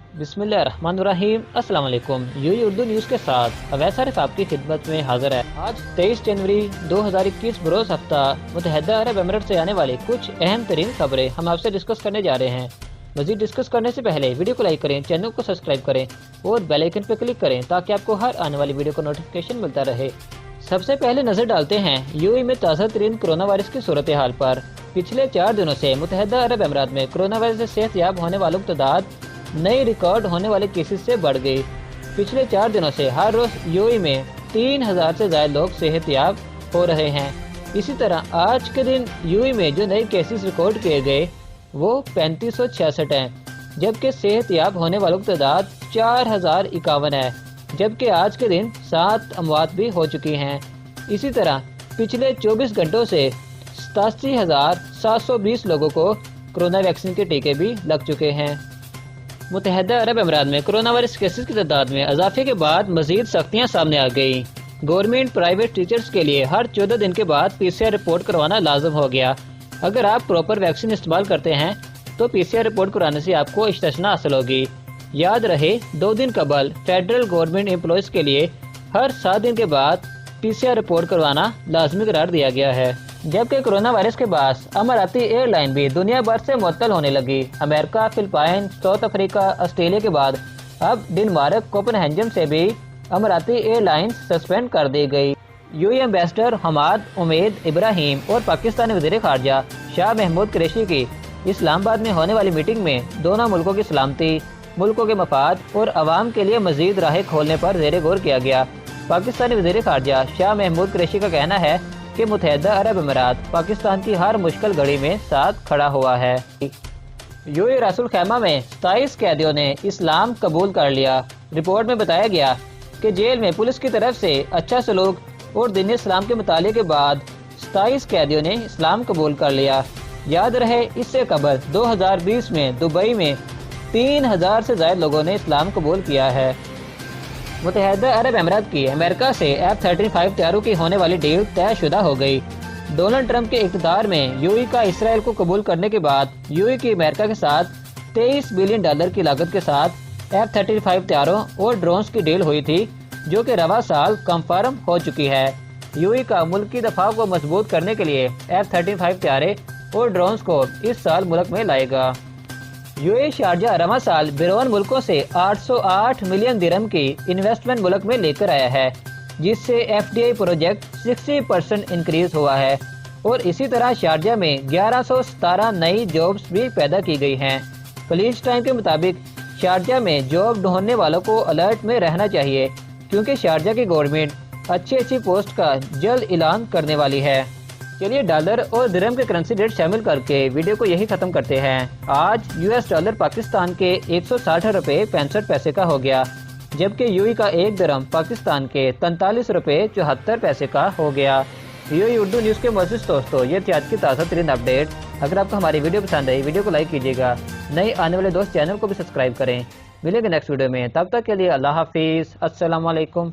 बिस्मिल्लाहिर्रहमानिर्रहीम। अस्सलाम वालेकुम। यूई उर्दू न्यूज़ के साथ अवैस आरिफ आपकी खिदमत में हाजिर है। आज 23 जनवरी 2021 बरोज़ हफ्ता मुत्तहदा अरब अमीरात से आने वाली कुछ अहम तरीन खबरें हम आपसे डिस्कस करने जा रहे हैं। मज़ीद डिस्कस करने से पहले वीडियो को लाइक करें, चैनल को सब्सक्राइब करें और बेल आइकन पर क्लिक करें ताकि आपको हर आने वाली वीडियो का नोटिफिकेशन मिलता रहे। सबसे पहले नजर डालते हैं यूएई में ताज़ा तरीन कोरोना वायरस की सूरत हाल पर। पिछले 4 दिनों से मुत्तहदा अरब अमीरात में कोरोना वायरस से सेहतयाब होने वालों की तादाद नई रिकॉर्ड होने वाले केसेस से बढ़ गई। पिछले 4 दिनों से हर रोज यूएई में 3000 से ज्यादा लोग सेहतयाब हो रहे हैं। इसी तरह आज के दिन यूएई में जो नए केसेस रिकॉर्ड किए गए वो 3566 हैं, जबकि सेहतयाब होने वालों की तादाद 4051 है, जबकि आज के दिन 7 अमवात भी हो चुकी हैं। इसी तरह पिछले 24 घंटों से 87,720 लोगों को कोरोना वैक्सीन के टीके भी लग चुके हैं। मुत्तहदा अरब अमीरात में कोरोना वायरस केसेस की तादाद में इजाफे के बाद मजीद सख्तियां सामने आ गई। गवर्नमेंट प्राइवेट टीचर्स के लिए हर 14 दिन के बाद पीसीआर रिपोर्ट करवाना लाजम हो गया। अगर आप प्रॉपर वैक्सीन इस्तेमाल करते हैं तो पीसीआर रिपोर्ट कराने से आपको इस्तिस्ना हासिल होगी। याद रहे 2 दिन कबल फेडरल गवर्नमेंट एम्प्लॉयज के लिए हर 7 दिन के बाद पीसीआर रिपोर्ट करवाना लाजमी करार दिया गया है। जबकि कोरोना वायरस के बाद अमाराती एयरलाइन भी दुनिया भर से मुअत्तल होने लगी। America, Philippine, south Africa, Australia के बाद अब डेनमार्क, कोपेनहेगन से भी अमाराती एयरलाइन सस्पेंड कर दी गई। यूएई एम्बेसडर हमाद उमेद इब्राहिम और पाकिस्तानी वज़ीर ख़ारजा शाह महमूद कुरैशी की इस्लामाबाद में होने वाली मीटिंग में दोनों मुल्कों की सलामती, मुल्कों के मफाद और आवाम के लिए मजीद राहें खोलने पर ज़ेर गौर किया गया। पाकिस्तानी वज़ीर ख़ारजा शाह महमूद कुरैशी का कहना है कि मुत्तहदा अरब अमीरात पाकिस्तान की हर मुश्किल घड़ी में साथ खड़ा हुआ है। यूएई रासुल खैमा में 27 कैदियों ने इस्लाम कबूल कर लिया। रिपोर्ट में बताया गया कि जेल में पुलिस की तरफ से अच्छा सलूक और दीन इस्लाम के मुताले के बाद 27 कैदियों ने इस्लाम कबूल कर लिया। याद रहे इससे कबल 2020 में दुबई में 3000 से ज्यादा लोगों ने इस्लाम कबूल किया है। मुत्तहदा अरब अमीरात की अमेरिका से F-35 तैयारों की होने वाली डील तयशुदा हो गई। डोनाल्ड ट्रंप के इक़्तिदार में यूएई का इसराइल को कबूल करने के बाद यूएई की अमेरिका के साथ $23 बिलियन की लागत के साथ F-35 तैयारों और ड्रोन्स की डील हुई थी, जो कि रवा साल कंफर्म हो चुकी है। यूएई का मुल्क की दफा को मजबूत करने के लिए F-35 तैयारे और ड्रोन्स को इस साल मुल्क में लाएगा। यूएई शारजा रवा साल बैरून मुल्कों से 808 मिलियन दिरहम की इन्वेस्टमेंट मुल्क में लेकर आया है, जिससे एफडीआई प्रोजेक्ट 60% इंक्रीज हुआ है और इसी तरह शारजा में 1117 नई जॉब्स भी पैदा की गई हैं। पुलिस टाइम के मुताबिक शारजा में जॉब ढूंढने वालों को अलर्ट में रहना चाहिए, क्योंकि शारजा की गवर्नमेंट अच्छी पोस्ट का जल्द ऐलान करने वाली है। चलिए डॉलर और दिरहम के करेंसी रेट शामिल करके वीडियो को यही खत्म करते हैं। आज यूएस डॉलर पाकिस्तान के 160 रुपए 65 पैसे का हो गया, जबकि यूएई का 1 दिरहम पाकिस्तान के 43 रुपए 74 पैसे का हो गया। यूएई उर्दू न्यूज़ के मोअज़्ज़िज़ दोस्तों, ये थी आज की ताज़ा तरीन अपडेट। अगर आपको हमारी वीडियो पसंद आई, वीडियो को लाइक कीजिएगा। नए आने वाले दोस्त चैनल को भी सब्सक्राइब करें। मिलेंगे नेक्स्ट वीडियो में, तब तक के लिए अल्लाह हाफिज़। अस्सलाम वालेकुम।